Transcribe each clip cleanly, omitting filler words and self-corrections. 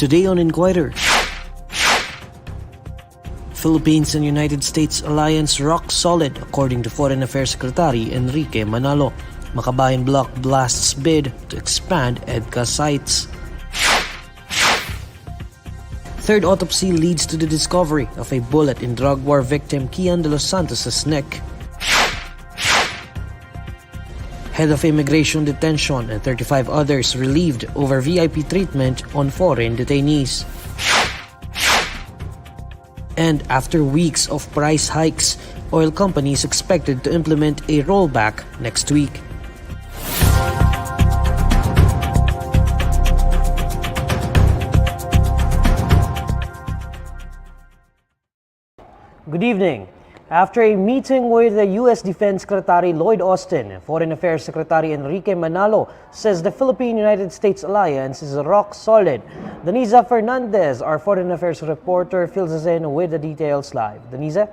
Today on Inquirer, Philippines and United States alliance rock solid according to Foreign Affairs Secretary Enrique Manalo. Makabayan bloc blasts bid to expand EDCA sites. Third autopsy leads to the discovery of a bullet in drug war victim Kian de los Santos' neck. Head of immigration detention and 35 others relieved over VIP treatment on foreign detainees. And after weeks of price hikes, oil companies expected to implement a rollback next week. Good evening. After a meeting with the U.S. Defense Secretary Lloyd Austin, Foreign Affairs Secretary Enrique Manalo says the Philippine-United States alliance is rock solid. Deniza Fernandez, our Foreign Affairs reporter, fills us in with the details live. Deniza?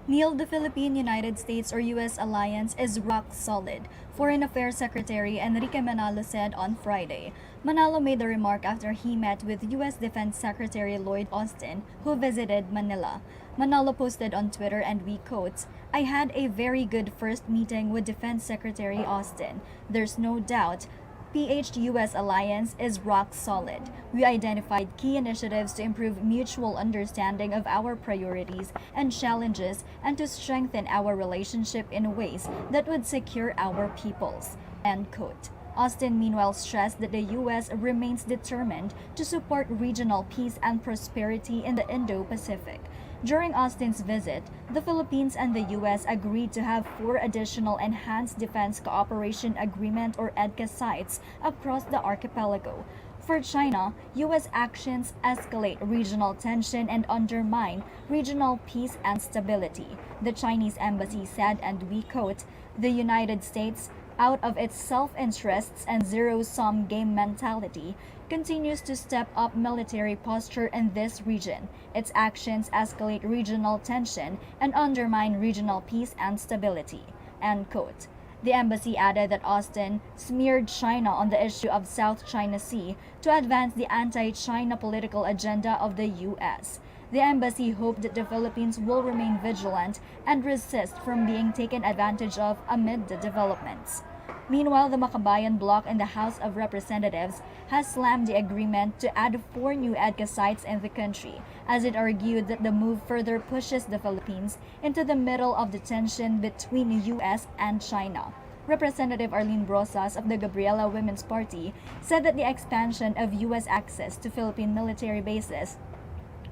Neil, the Philippine-United States or U.S. alliance is rock solid, Foreign Affairs Secretary Enrique Manalo said on Friday. Manalo made the remark after he met with U.S. Defense Secretary Lloyd Austin, who visited Manila. Manalo posted on Twitter, and we quote, "I had a very good first meeting with Defense Secretary Austin. There's no doubt PH-US alliance is rock solid. We identified key initiatives to improve mutual understanding of our priorities and challenges and to strengthen our relationship in ways that would secure our peoples." End quote. Austin meanwhile stressed that the U.S. remains determined to support regional peace and prosperity in the Indo-Pacific. During Austin's visit, the Philippines and the U.S. agreed to have 4 additional Enhanced Defense Cooperation Agreement or EDCA sites across the archipelago. For China, U.S. actions escalate regional tension and undermine regional peace and stability. The Chinese embassy said, and we quote, "The United States, out of its self-interests and zero-sum game mentality, continues to step up military posture in this region. Its actions escalate regional tension and undermine regional peace and stability." End quote. The embassy added that Austin smeared China on the issue of South China Sea to advance the anti-China political agenda of the U.S. The embassy hoped that the Philippines will remain vigilant and resist from being taken advantage of amid the developments. Meanwhile, the Makabayan bloc in the House of Representatives has slammed the agreement to add 4 new EDCA sites in the country, as it argued that the move further pushes the Philippines into the middle of the tension between the U.S. and China. Representative Arlene Brosas of the Gabriela Women's Party said that the expansion of U.S. access to Philippine military bases,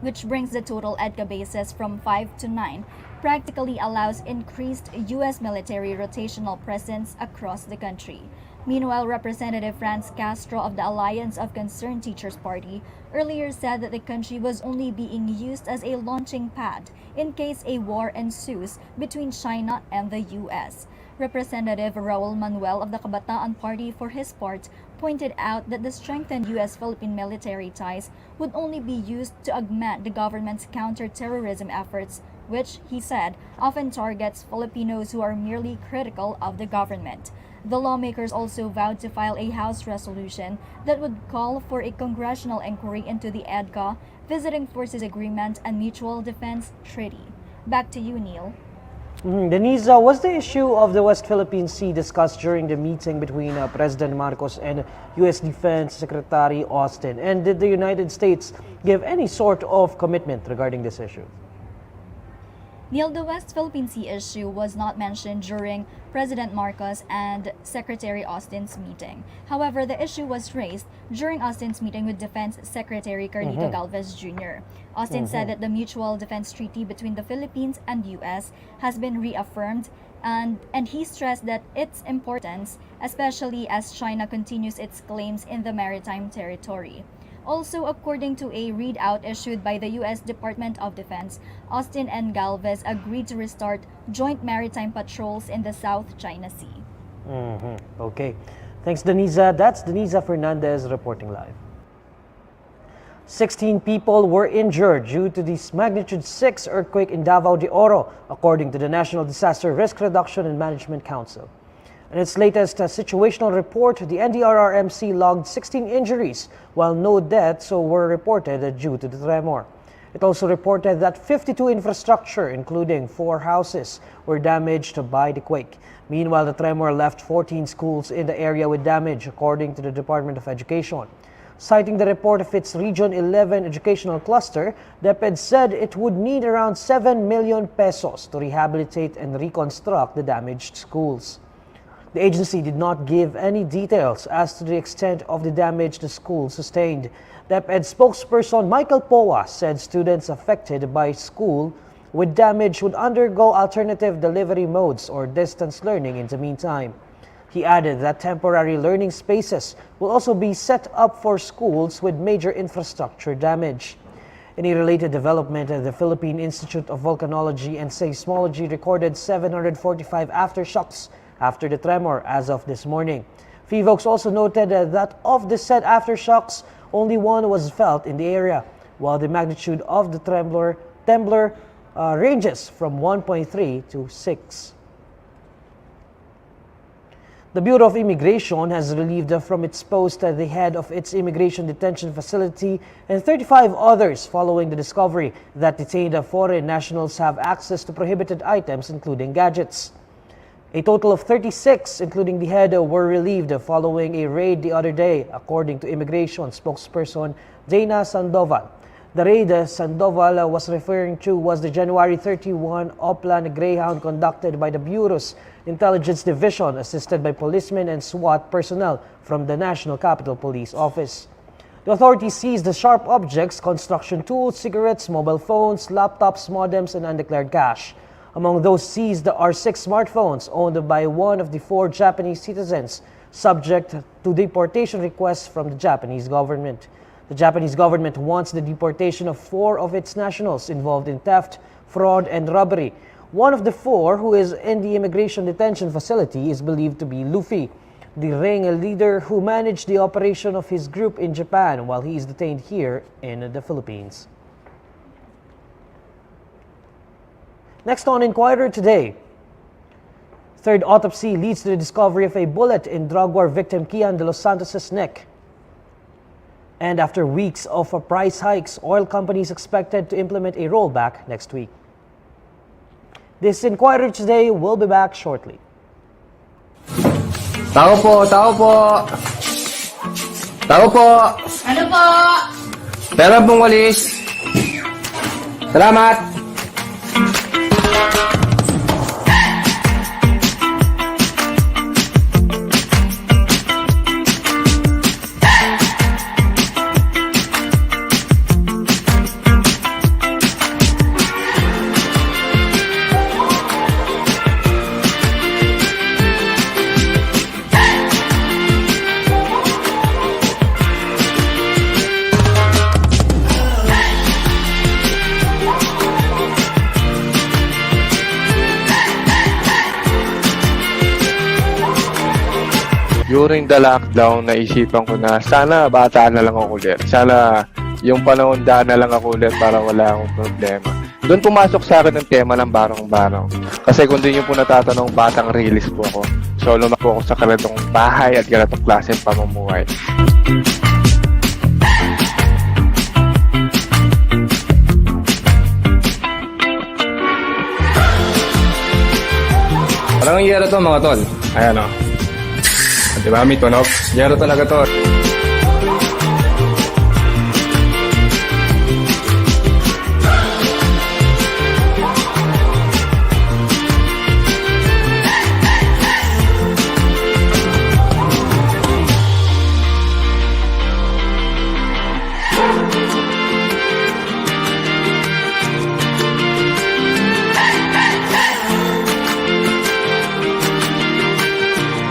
which brings the total EDCA bases from 5 to 9, practically allows increased U.S. military rotational presence across the country. Meanwhile, Representative Franz Castro of the Alliance of Concerned Teachers Party earlier said that the country was only being used as a launching pad in case a war ensues between China and the U.S. Representative Raul Manuel of the Kabataan Party, for his part, pointed out that the strengthened U.S.-Philippine military ties would only be used to augment the government's counter-terrorism efforts, which, he said, often targets Filipinos who are merely critical of the government. The lawmakers also vowed to file a House resolution that would call for a congressional inquiry into the EDCA, Visiting Forces Agreement, and Mutual Defense Treaty. Back to you, Neil. Deniza, was the issue of the West Philippine Sea discussed during the meeting between President Marcos and U.S. Defense Secretary Austin? And did the United States give any sort of commitment regarding this issue? Neil, the West Philippine Sea issue was not mentioned during President Marcos and Secretary Austin's meeting. However, the issue was raised during Austin's meeting with Defense Secretary Carlito Galvez Jr. Austin said that the Mutual Defense Treaty between the Philippines and U.S. has been reaffirmed, and he stressed that its importance, especially as China continues its claims in the maritime territory. Also, according to a readout issued by the U.S. Department of Defense, Austin and Galvez agreed to restart joint maritime patrols in the South China Sea. Okay. Thanks, Deniza. That's Deniza Fernandez reporting live. 16 people were injured due to this magnitude 6 earthquake in Davao de Oro, according to the National Disaster Risk Reduction and Management Council. In its latest situational report, the NDRRMC logged 16 injuries, while no deaths were reported due to the tremor. It also reported that 52 infrastructure, including 4 houses, were damaged by the quake. Meanwhile, the tremor left 14 schools in the area with damage, according to the Department of Education. Citing the report of its Region 11 educational cluster, DepEd said it would need around 7 million pesos to rehabilitate and reconstruct the damaged schools. The agency did not give any details as to the extent of the damage the school sustained. DepEd spokesperson Michael Poa said students affected by school with damage would undergo alternative delivery modes or distance learning in the meantime. He added that temporary learning spaces will also be set up for schools with major infrastructure damage. In a related development, the Philippine Institute of Volcanology and Seismology recorded 745 aftershocks after the tremor as of this morning. PHIVOLCS also noted that of the said aftershocks, only one was felt in the area, while the magnitude of the tremor ranges from 1.3 to 6. The Bureau of Immigration has relieved from its post the head of its immigration detention facility and 35 others following the discovery that detained foreign nationals have access to prohibited items, including gadgets. A total of 36, including the head, were relieved following a raid the other day, according to immigration spokesperson Dana Sandoval. The raid Sandoval was referring to was the January 31 Oplan Greyhound conducted by the Bureau's Intelligence Division, assisted by policemen and SWAT personnel from the National Capital Police Office. The authorities seized the sharp objects, construction tools, cigarettes, mobile phones, laptops, modems, and undeclared cash. Among those seized are 6 smartphones owned by one of the 4 Japanese citizens, subject to deportation requests from the Japanese government. The Japanese government wants the deportation of 4 of its nationals involved in theft, fraud, and robbery. One of the 4 who is in the immigration detention facility is believed to be Luffy, the ring leader who managed the operation of his group in Japan while he is detained here in the Philippines. Next on Inquirer today, 3rd autopsy leads to the discovery of a bullet in drug war victim Kian de Los Santos' neck. And after weeks of price hikes, oil companies expected to implement a rollback next week. This Inquirer today will be back shortly. Tao po, tao po. Tao po. Ano po? Pera pong walis. Salamat. During the lockdown, naisipan ko na sana bata na lang ako ulit. Sana yung panahon daan na lang ako ulit para wala akong problema. Doon pumasok sa akin ang tema ng barong-barong. Kasi kung din yung po natatanong, batang release po ako. So lumako ako sa ganitong bahay at ganitong klaseng pamumuhay. Parang yero to mga tol. Ayan o. Diba, may tunog? Yero talaga to.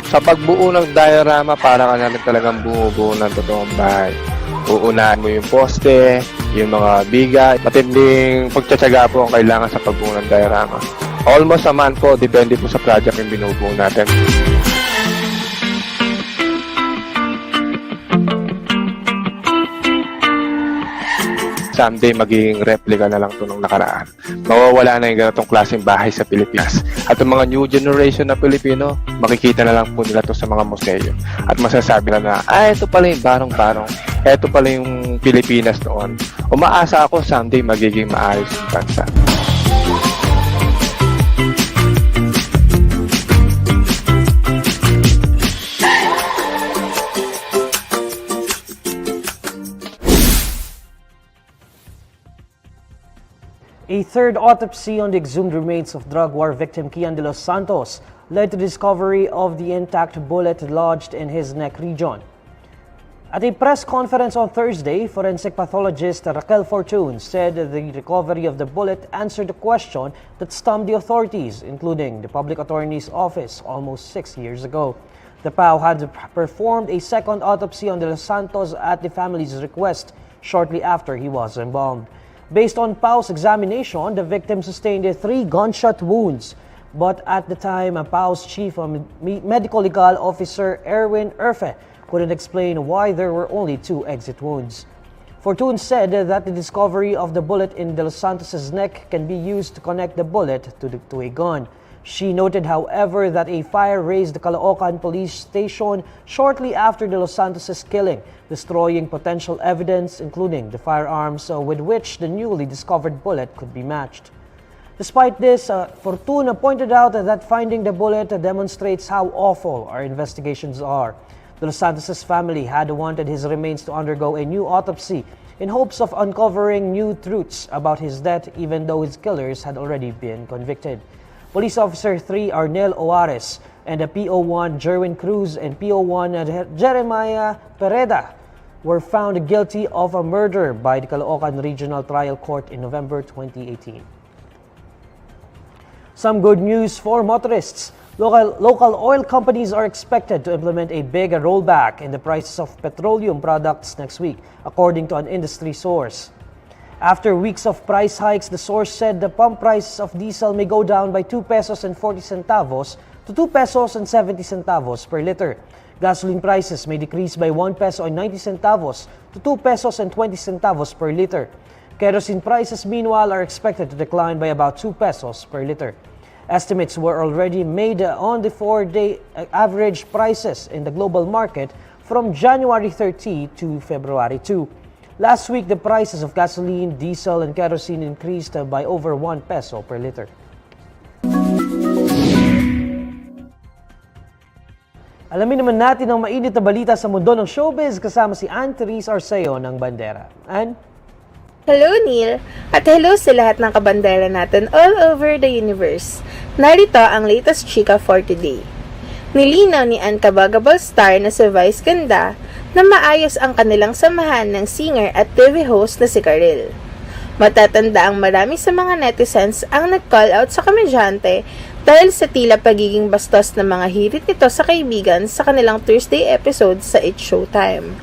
Sa pagbuo ng diorama, para ka na rin talagang bumubuo ng totoong bahay. Uunahan mo yung poste, yung mga biga, matinding pagtsatsaga po ang kailangan sa pagbuo ng diorama. Almost a month po, depende po sa project yung binubuo natin. someday magiging replica na lang ito ng nakaraan. Mawawala na yung ganitong klaseng bahay sa Pilipinas. At yung mga new generation na Pilipino, makikita na lang po nila ito sa mga museo. At masasabi na, ito pala yung barong-barong. Ito pala yung Pilipinas noon. Umaasa ako someday magiging maayos yung bansa. A third autopsy on the exhumed remains of drug war victim Kian de los Santos led to the discovery of the intact bullet lodged in his neck region. At a press conference on Thursday, forensic pathologist Raquel Fortune said the recovery of the bullet answered the question that stumped the authorities, including the public attorney's office almost 6 years ago. The PAO had performed a second autopsy on de los Santos at the family's request shortly after he was embalmed. Based on PAO's examination, the victim sustained 3 gunshot wounds. But at the time, PAO's chief medical legal officer Erwin Erfe couldn't explain why there were only 2 exit wounds. Fortune said that the discovery of the bullet in De Los Santos' neck can be used to connect the bullet to a gun. She noted, however, that a fire razed the Caloocan police station shortly after De Los Santos' killing, destroying potential evidence, including the firearms with which the newly discovered bullet could be matched. Despite this, Fortuna pointed out that finding the bullet demonstrates how awful our investigations are. De Los Santos' family had wanted his remains to undergo a new autopsy in hopes of uncovering new truths about his death, even though his killers had already been convicted. Police Officer 3 Arnel Oares and the PO1 Jerwin Cruz and PO1 Jeremiah Pereda were found guilty of a murder by the Caloocan Regional Trial Court in November 2018. Some good news for motorists. Local oil companies are expected to implement a big rollback in the prices of petroleum products next week, according to an industry source. After weeks of price hikes, the source said the pump price of diesel may go down by 2 pesos and 40 centavos to 2 pesos and 70 centavos per liter. Gasoline prices may decrease by 1 peso and 90 centavos to 2 pesos and 20 centavos per liter. Kerosene prices, meanwhile, are expected to decline by about 2 pesos per liter. Estimates were already made on the 4-day average prices in the global market from January 30 to February 2. Last week, the prices of gasoline, diesel, and kerosene increased by over 1 peso per liter. Alamin naman natin ang mainit na balita sa mundo ng showbiz kasama si Anne-Therese Arceo ng Bandera. Anne? Hello Neil, at hello sa lahat ng kabandera natin all over the universe. Narito ang latest chika for today. Nilinaw ni Ann Kabagabal star na si Vice Ganda na maayos ang kanilang samahan ng singer at TV host na si Karil. Matatanda ang marami sa mga netizens ang nag-call out sa komedyante dahil sa tila pagiging bastos ng mga hirit nito sa kaibigan sa kanilang Thursday episode sa It's Showtime.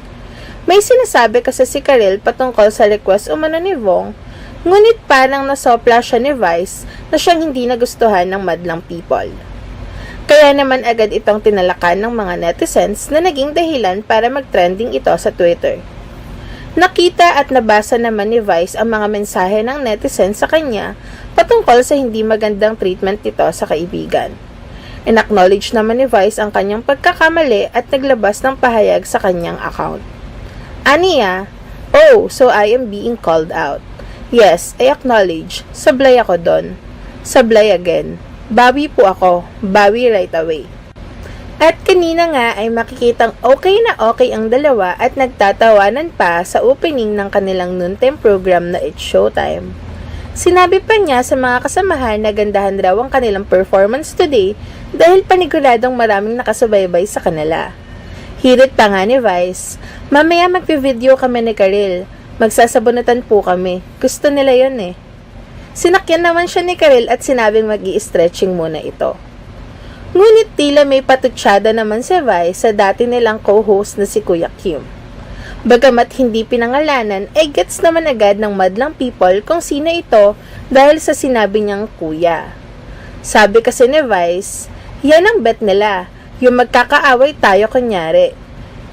May sinasabi kasi si Karil patungkol sa request umano ni Vong, ngunit parang nasopla siya ni Vice na siyang hindi nagustuhan ng madlang people. Kaya naman agad itong tinalakan ng mga netizens na naging dahilan para mag-trending ito sa Twitter. Nakita at nabasa naman ni Vice ang mga mensahe ng netizens sa kanya patungkol sa hindi magandang treatment nito sa kaibigan. In-acknowledge naman ni Vice ang kanyang pagkakamali at naglabas ng pahayag sa kanyang account. Aniya, oh, so I am being called out. Yes, I acknowledge. Sablay ako doon. Sablay again. Bawi po ako. Bawi right away. At kanina nga ay makikitang okay na okay ang dalawa at nagtatawanan pa sa opening ng kanilang noontime program na It's Showtime. Sinabi pa niya sa mga kasamahan na gandahan raw ang kanilang performance today dahil paniguradong maraming nakasubaybay sa kanila. Hirit pa nga ni Vice, mamaya magpi-video kami ni Karil. Magsasabunatan po kami. Gusto nila yun eh. Sinakyan naman siya ni Karil at sinabing mag-i-stretching muna ito. Ngunit tila may patutsyada naman si Vice sa dati nilang co-host na si Kuya Kim. Bagamat hindi pinangalanan, ay gets naman agad ng madlang people kung sino ito dahil sa sinabi niyang kuya. Sabi kasi ni Vice, yan ang bet nila, yung magkakaaway tayo kunyari.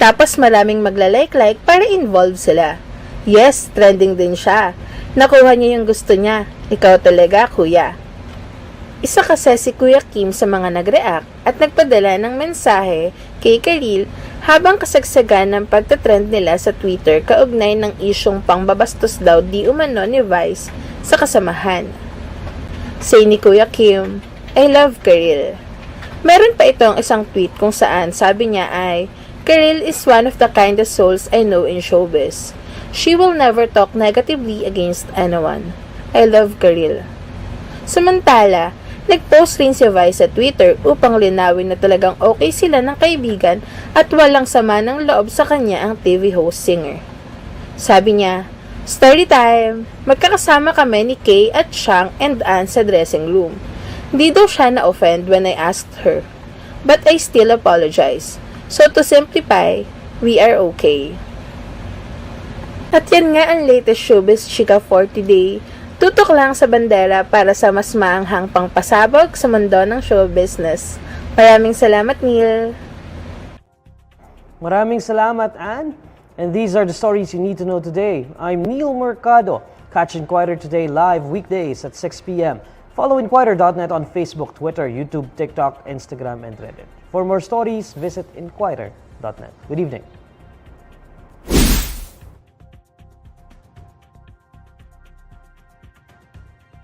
Tapos maraming maglalike-like para involved sila. Yes, trending din siya. Nakuha niya yung gusto niya. Ikaw talaga, kuya. Isa kasi si Kuya Kim sa mga nag-react at nagpadala ng mensahe kay Khalil habang kasagsagan ng pagtatrend nila sa Twitter kaugnay ng isyong pangbabastos daw di umano ni Vice sa kasamahan. Say ni Kuya Kim, I love Khalil. Meron pa itong isang tweet kung saan sabi niya ay, Khalil is one of the kindest souls I know in showbiz. She will never talk negatively against anyone. I love Khalil. Samantala, nag-post rin si Vice sa Twitter upang linawin na talagang okay sila ng kaibigan at walang sama ng loob sa kanya ang TV host singer. Sabi niya, story time! Magkakasama kami ni Kay at Shang and Ann sa dressing room. Di daw siya na-offend when I asked her. But I still apologize. So to simplify, we are okay. At yan nga ang latest showbiz chika for today. Tutok lang sa bandera para sa mas maanghang pangpasabog sa mundo ng show business. Maraming salamat, Neil. Maraming salamat, Ann. And these are the stories you need to know today. I'm Neil Mercado. Catch Inquirer Today live weekdays at 6 p.m. Follow INQUIRER.net on Facebook, Twitter, YouTube, TikTok, Instagram, and Reddit. For more stories, visit INQUIRER.net. Good evening.